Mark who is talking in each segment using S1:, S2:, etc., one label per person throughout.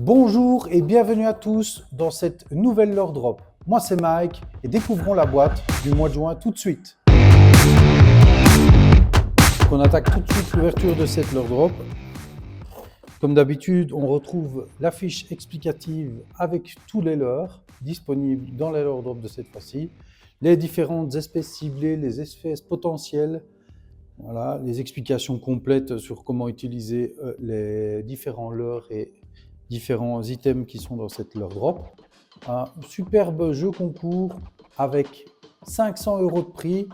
S1: Bonjour et bienvenue à tous dans cette nouvelle Leurre Drop. Moi c'est Mike et découvrons la boîte du mois de juin tout de suite. Donc on attaque tout de suite l'ouverture de cette Leurre Drop. Comme d'habitude, on retrouve la fiche explicative avec tous les leurres disponibles dans les Leurre Drop de cette fois-ci. Les différentes espèces ciblées, les espèces potentielles. Voilà, les explications complètes sur comment utiliser les différents leurres et différents items qui sont dans cette Leurre Drop. Un superbe jeu concours avec 500 € de prix.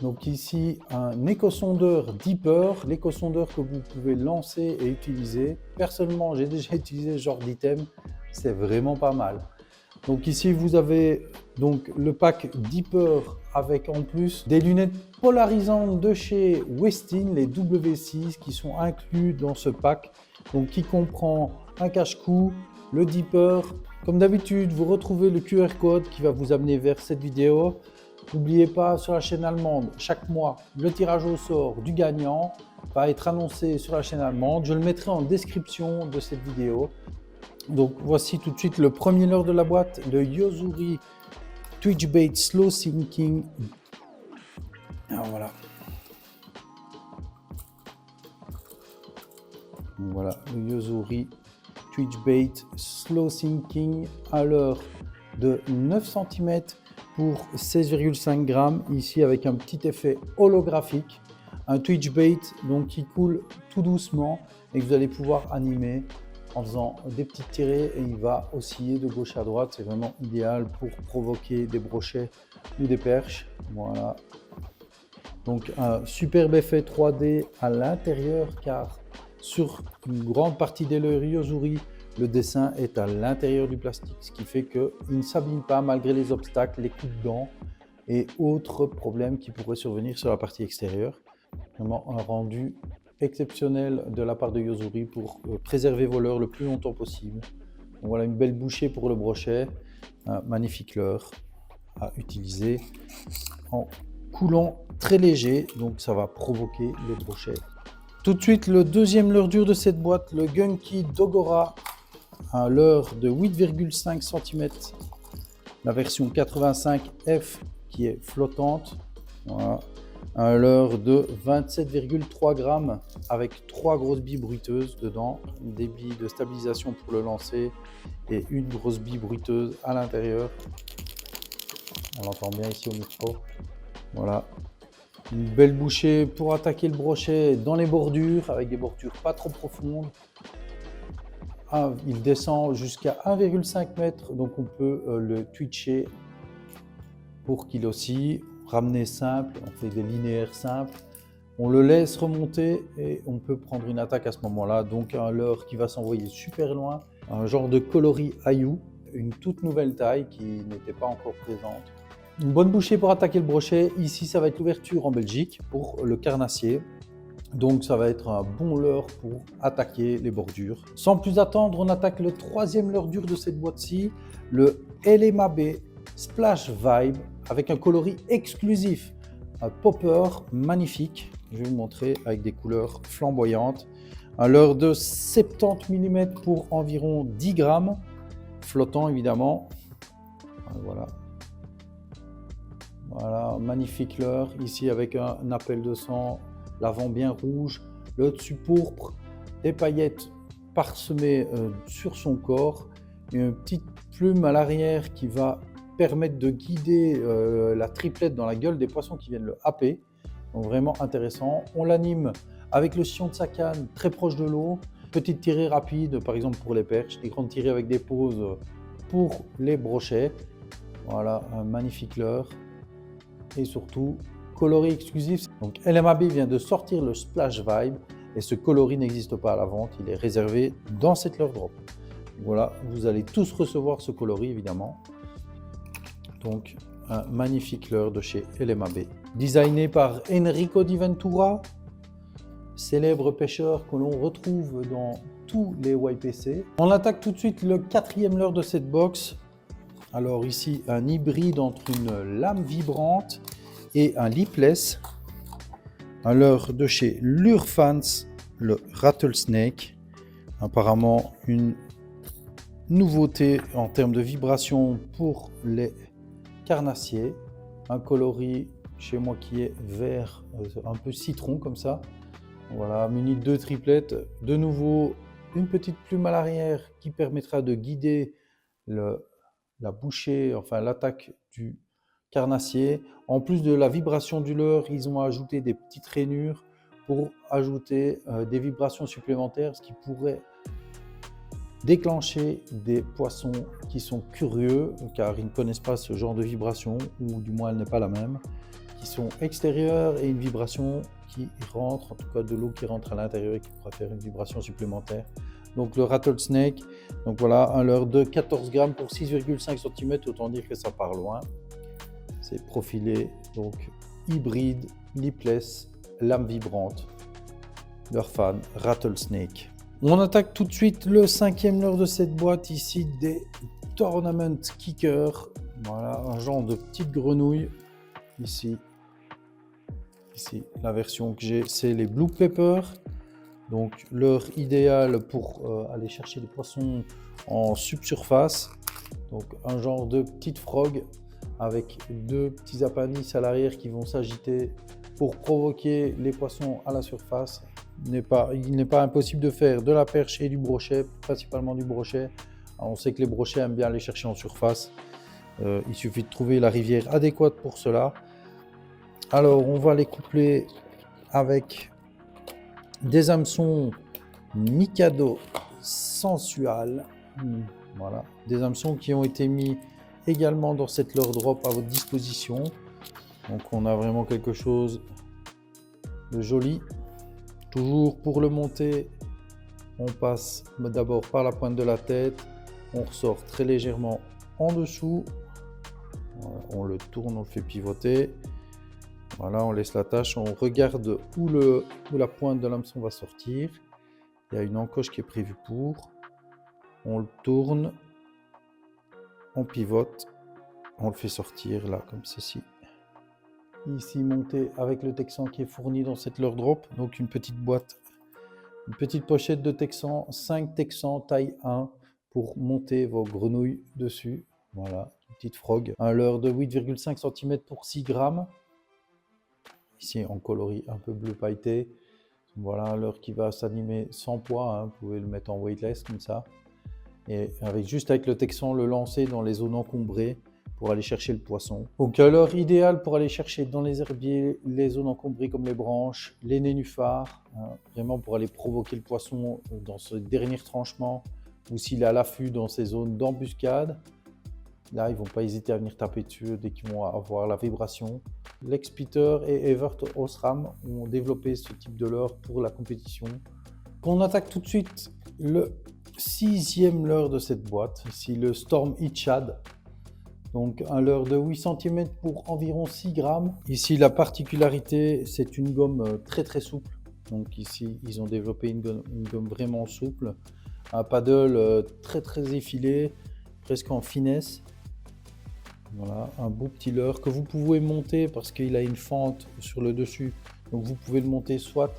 S1: Donc ici, un éco-sondeur Deeper, l'éco-sondeur que vous pouvez lancer et utiliser. Personnellement, j'ai déjà utilisé ce genre d'item, c'est vraiment pas mal. Donc ici, vous avez donc le pack Deeper avec en plus des lunettes polarisantes de chez Westin, les W6 qui sont inclus dans ce pack. Donc qui comprend un cache-cou, le Deeper. Comme d'habitude, vous retrouvez le QR code qui va vous amener vers cette vidéo. N'oubliez pas, sur la chaîne allemande, chaque mois, le tirage au sort du gagnant va être annoncé sur la chaîne allemande. Je le mettrai en description de cette vidéo. Donc voici tout de suite le premier leurre de la boîte, le Yo-Zuri Twitch-Bait Slow Sinking. Alors voilà. Voilà, le Yo-Zuri Twitch-Bait Slow Sinking à l'heure de 9 cm pour 16,5 grammes. Ici avec un petit effet holographique. Un Twitch-Bait donc qui coule tout doucement et que vous allez pouvoir animer en faisant des petites tirées et il va osciller de gauche à droite. C'est vraiment idéal pour provoquer des brochets ou des perches. Voilà. Donc un superbe effet 3D à l'intérieur car sur une grande partie des leurres Yo-Zuri, le dessin est à l'intérieur du plastique, ce qui fait qu'il ne s'abîme pas malgré les obstacles, les coups de dents et autres problèmes qui pourraient survenir sur la partie extérieure. Vraiment un rendu exceptionnel de la part de Yo-Zuri pour préserver vos leurres le plus longtemps possible. Donc voilà une belle bouchée pour le brochet, un magnifique leurre à utiliser en coulant très léger, donc ça va provoquer les brochets. Tout de suite le deuxième leurre dur de cette boîte, le Gunky Dogora, un leurre de 8,5 cm, la version 85F qui est flottante. Voilà. Un leurre de 27,3 grammes avec 3 grosses billes bruiteuses dedans, des billes de stabilisation pour le lancer et une grosse bille bruiteuse à l'intérieur. On l'entend bien ici au micro. Voilà. Une belle bouchée pour attaquer le brochet dans les bordures avec des bordures pas trop profondes. Il descend jusqu'à 1,5 m, donc on peut le twitcher pour qu'il oscille. Ramener simple, on fait des linéaires simples, on le laisse remonter et on peut prendre une attaque à ce moment-là. Donc un leurre qui va s'envoyer super loin, un genre de coloris Ayu, une toute nouvelle taille qui n'était pas encore présente. Une bonne bouchée pour attaquer le brochet. Ici, ça va être l'ouverture en Belgique pour le carnassier. Donc ça va être un bon leurre pour attaquer les bordures. Sans plus attendre, on attaque le troisième leurre dur de cette boîte-ci, le LMAB Splash Vibe avec un coloris exclusif, un popper magnifique. Je vais vous montrer avec des couleurs flamboyantes. Un leurre de 70 mm pour environ 10 grammes, flottant évidemment. Voilà. Voilà, magnifique leurre ici avec un appel de sang, l'avant bien rouge, le dessus pourpre, des paillettes parsemées sur son corps, une petite plume à l'arrière qui va permettre de guider la triplette dans la gueule des poissons qui viennent le happer. Donc vraiment intéressant. On l'anime avec le sillon de sa canne très proche de l'eau. Petite tirée rapide par exemple pour les perches, des grandes tirées avec des pauses pour les brochets. Voilà un magnifique leurre et surtout coloris exclusif. Donc LMAB vient de sortir le Splash Vibe et ce coloris n'existe pas à la vente, il est réservé dans cette Leurre Drop. Voilà, vous allez tous recevoir ce coloris évidemment. Donc un magnifique leurre de chez LMAB. Designé par Enrico Di Ventura, célèbre pêcheur que l'on retrouve dans tous les YPC. On attaque tout de suite le quatrième leurre de cette box. Alors ici, un hybride entre une lame vibrante et un lipless. Un leurre de chez Lurfans, le Rattlesnake. Apparemment, une nouveauté en termes de vibration pour les carnassiers. Un coloris chez moi qui est vert, un peu citron comme ça. Voilà, muni de 2 triplettes. De nouveau, une petite plume à l'arrière qui permettra de guider la bouchée, enfin l'attaque du carnassier. En plus de la vibration du leurre, ils ont ajouté des petites rainures pour ajouter des vibrations supplémentaires, ce qui pourrait déclencher des poissons qui sont curieux car ils ne connaissent pas ce genre de vibration, ou du moins elle n'est pas la même, qui sont extérieures, et une vibration qui rentre, en tout cas de l'eau qui rentre à l'intérieur et qui pourra faire une vibration supplémentaire. Donc le rattlesnake, donc voilà, un leurre de 14 grammes pour 6,5 cm, autant dire que ça part loin. C'est profilé, donc hybride, lipless, lame vibrante, leurre fan, rattlesnake. On attaque tout de suite le 5e leurre de cette boîte, ici des Tournament Kicker. Voilà, un genre de petite grenouille. Ici, la version que j'ai, c'est les Blue Pepper. Donc, leurre idéal pour aller chercher des poissons en subsurface. Donc, un genre de petite frog avec 2 petits appendices à l'arrière qui vont s'agiter pour provoquer les poissons à la surface. Il n'est pas impossible de faire de la perche et du brochet, principalement du brochet. Alors, on sait que les brochets aiment bien aller chercher en surface. Il suffit de trouver la rivière adéquate pour cela. Alors, on va les coupler avec des hameçons Mikado Sensual. Voilà, des hameçons qui ont été mis également dans cette leurre drop à votre disposition. Donc, on a vraiment quelque chose de joli. Toujours pour le monter, on passe d'abord par la pointe de la tête, on ressort très légèrement en dessous, voilà, on le tourne, on le fait pivoter, voilà, on laisse la tâche, on regarde où la pointe de l'hameçon va sortir. Il y a une encoche qui est prévue pour, on le tourne, on pivote, on le fait sortir là comme ceci. Ici monté avec le texan qui est fourni dans cette leurre drop, donc une petite boîte, une petite pochette de texan, 5 texans taille 1 pour monter vos grenouilles dessus. Voilà, une petite frog, un leurre de 8,5 cm pour 6 grammes. Ici en coloris un peu bleu pailleté. Voilà un leurre qui va s'animer sans poids, hein. Vous pouvez le mettre en weightless comme ça. Et juste avec le texan, le lancer dans les zones encombrées pour aller chercher le poisson. Donc un leurre idéal pour aller chercher dans les herbiers, les zones encombrées comme les branches, les nénuphars, hein, vraiment pour aller provoquer le poisson dans ce dernier tranchement, ou s'il est à l'affût dans ces zones d'embuscade. Là, ils ne vont pas hésiter à venir taper dessus dès qu'ils vont avoir la vibration. Lex Peter et Evert Osram ont développé ce type de leurre pour la compétition. On attaque tout de suite le 6e leurre de cette boîte, ici le Storm Itchad. Donc un leurre de 8 cm pour environ 6 grammes. Ici la particularité, c'est une gomme très très souple. Donc ici ils ont développé une gomme vraiment souple. Un paddle très très effilé, presque en finesse. Voilà, un beau petit leurre que vous pouvez monter parce qu'il a une fente sur le dessus. Donc vous pouvez le monter soit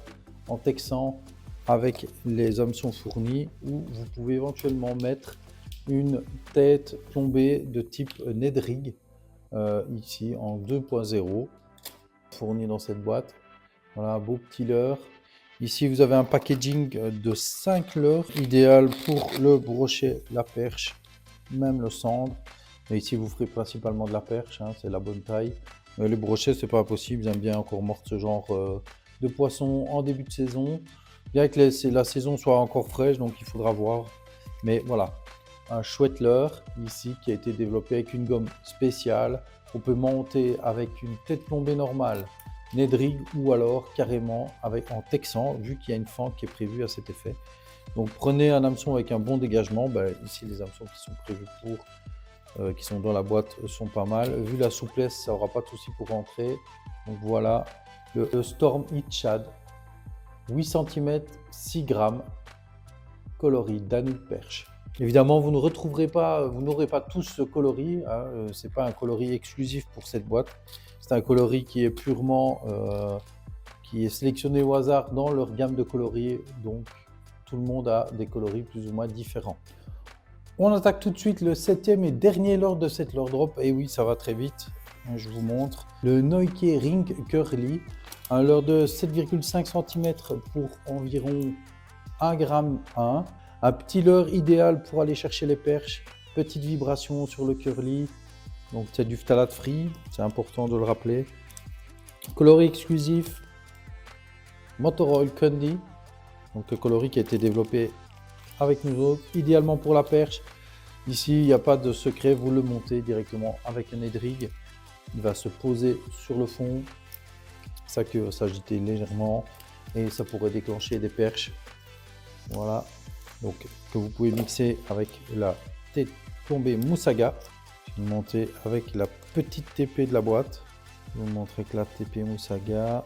S1: en texan avec les hameçons fournis, ou vous pouvez éventuellement mettre une tête plombée de type Ned Rig, ici en 2.0, fourni dans cette boîte. Voilà un beau petit leurre. Ici vous avez un packaging de 5 leurres, idéal pour le brochet, la perche, même le cendre. Et ici vous ferez principalement de la perche, hein, c'est la bonne taille. Les brochets c'est pas impossible, ils aiment bien encore mordre ce genre de poisson en début de saison. Bien que la saison soit encore fraîche, donc il faudra voir. Mais voilà, un chouette leurre ici qui a été développé avec une gomme spéciale. On peut monter avec une tête plombée normale, Ned Rig, ou alors carrément en texan, vu qu'il y a une fente qui est prévue à cet effet. Donc prenez un hameçon avec un bon dégagement. Ici les hameçons qui sont prévus pour, qui sont dans la boîte, sont pas mal. Vu la souplesse, ça n'aura pas de souci pour rentrer. Donc voilà le Storm Itchad. 8 cm, 6 grammes, coloris Danube perche. Évidemment, vous n'aurez pas tous ce coloris, hein, ce n'est pas un coloris exclusif pour cette boîte. C'est un coloris qui est purement qui est sélectionné au hasard dans leur gamme de coloris. Donc tout le monde a des coloris plus ou moins différents. On attaque tout de suite le 7e et dernier leurre de cette leurre drop. Et oui, ça va très vite. Je vous montre. Le Noike Ring Curly. Un leurre de 7,5 cm pour environ 1 g 1. Un petit leurre idéal pour aller chercher les perches. Petite vibration sur le curly. Donc c'est du phthalate free. C'est important de le rappeler. Coloris exclusif. Motorola Candy. Donc le coloris qui a été développé avec nous autres, idéalement pour la perche. Ici, il n'y a pas de secret, vous le montez directement avec un head rig. Il va se poser sur le fond, sa queue va s'agiter légèrement et ça pourrait déclencher des perches. Voilà, donc que vous pouvez mixer avec la tête plombée Musaga. Je vais monter avec la petite TP de la boîte. Je vais vous montrer que la TP Musaga.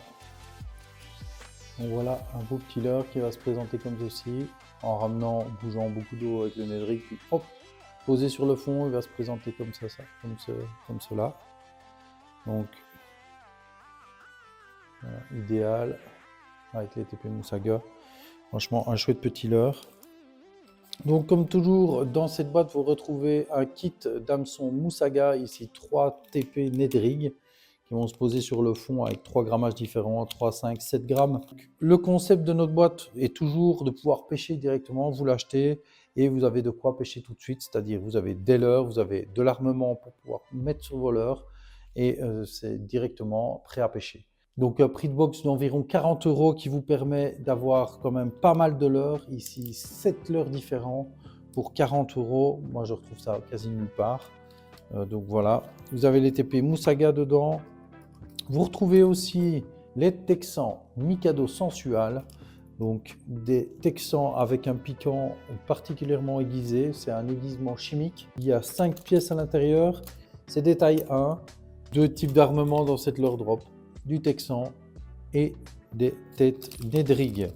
S1: Donc voilà un beau petit leurre qui va se présenter comme ceci. En ramenant, bougeant beaucoup d'eau avec le nez rig, puis hop, posé sur le fond, il va se présenter comme ça, comme cela. Donc, voilà, idéal, avec les TP Musaga. Franchement, un chouette petit leurre. Donc, comme toujours, dans cette boîte, vous retrouvez un kit d'hameçon Musaga, ici 3 TP nez rig, qui vont se poser sur le fond avec 3 grammages différents, 3, 5, 7 grammes. Le concept de notre boîte est toujours de pouvoir pêcher directement, vous l'achetez et vous avez de quoi pêcher tout de suite, c'est-à-dire vous avez des leurres, vous avez de l'armement pour pouvoir mettre sur vos leurres et c'est directement prêt à pêcher. Donc un prix de box d'environ 40 € qui vous permet d'avoir quand même pas mal de leurres, ici 7 leurres différents pour 40 €, moi je retrouve ça quasi nulle part. Donc voilà, vous avez les TP Musaga dedans. Vous retrouvez aussi les Texans Mikado Sensual, donc des Texans avec un piquant particulièrement aiguisé, c'est un aiguisement chimique. Il y a 5 pièces à l'intérieur, c'est des tailles 1, 2 types d'armement dans cette leurre drop, du Texan et des têtes ned rig.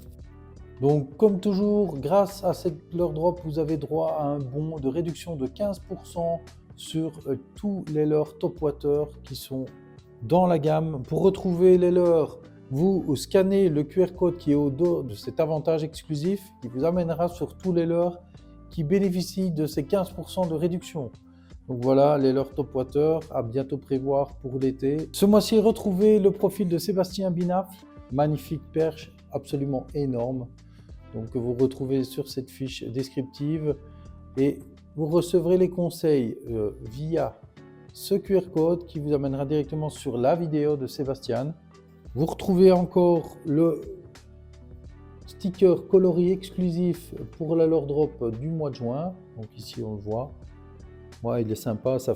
S1: Donc comme toujours, grâce à cette leurre drop, vous avez droit à un bon de réduction de 15% sur tous les leurres top water qui sont dans la gamme. Pour retrouver les leurres, vous scannez le QR code qui est au dos de cet avantage exclusif qui vous amènera sur tous les leurres qui bénéficient de ces 15% de réduction. Donc voilà, les leurres top water à bientôt prévoir pour l'été. Ce mois-ci, retrouvez le profil de Sébastien Binaf, magnifique perche, absolument énorme. Donc vous retrouvez sur cette fiche descriptive et vous recevrez les conseils via ce QR code qui vous amènera directement sur la vidéo de Sébastien. Vous retrouvez encore le sticker coloris exclusif pour la leurre drop du mois de juin. Donc ici on le voit. Ouais, il est sympa, ça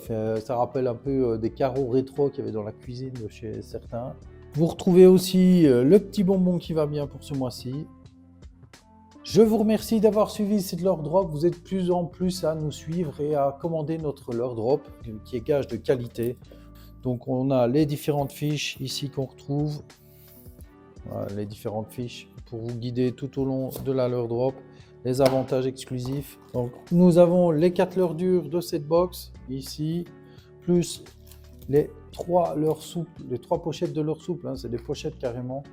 S1: rappelle un peu des carreaux rétro qu'il y avait dans la cuisine de chez certains. Vous retrouvez aussi le petit bonbon qui va bien pour ce mois-ci. Je vous remercie d'avoir suivi cette leurre drop. Vous êtes de plus en plus à nous suivre et à commander notre leurre drop qui est gage de qualité. Donc on a les différentes fiches ici qu'on retrouve. Voilà, les différentes fiches pour vous guider tout au long de la leurre drop. Les avantages exclusifs. Donc nous avons les 4 leurres dures de cette box ici, plus les 3 leurres souples, les 3 pochettes de leurres souples, hein, c'est des pochettes carrément.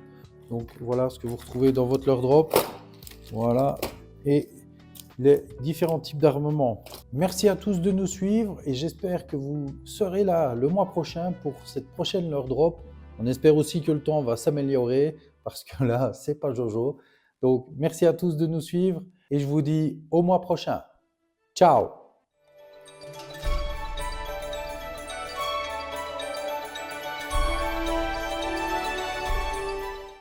S1: Donc voilà ce que vous retrouvez dans votre leurre drop. Voilà, et les différents types d'armement. Merci à tous de nous suivre et j'espère que vous serez là le mois prochain pour cette prochaine leurre drop. On espère aussi que le temps va s'améliorer parce que là, c'est pas Jojo. Donc merci à tous de nous suivre et je vous dis au mois prochain. Ciao!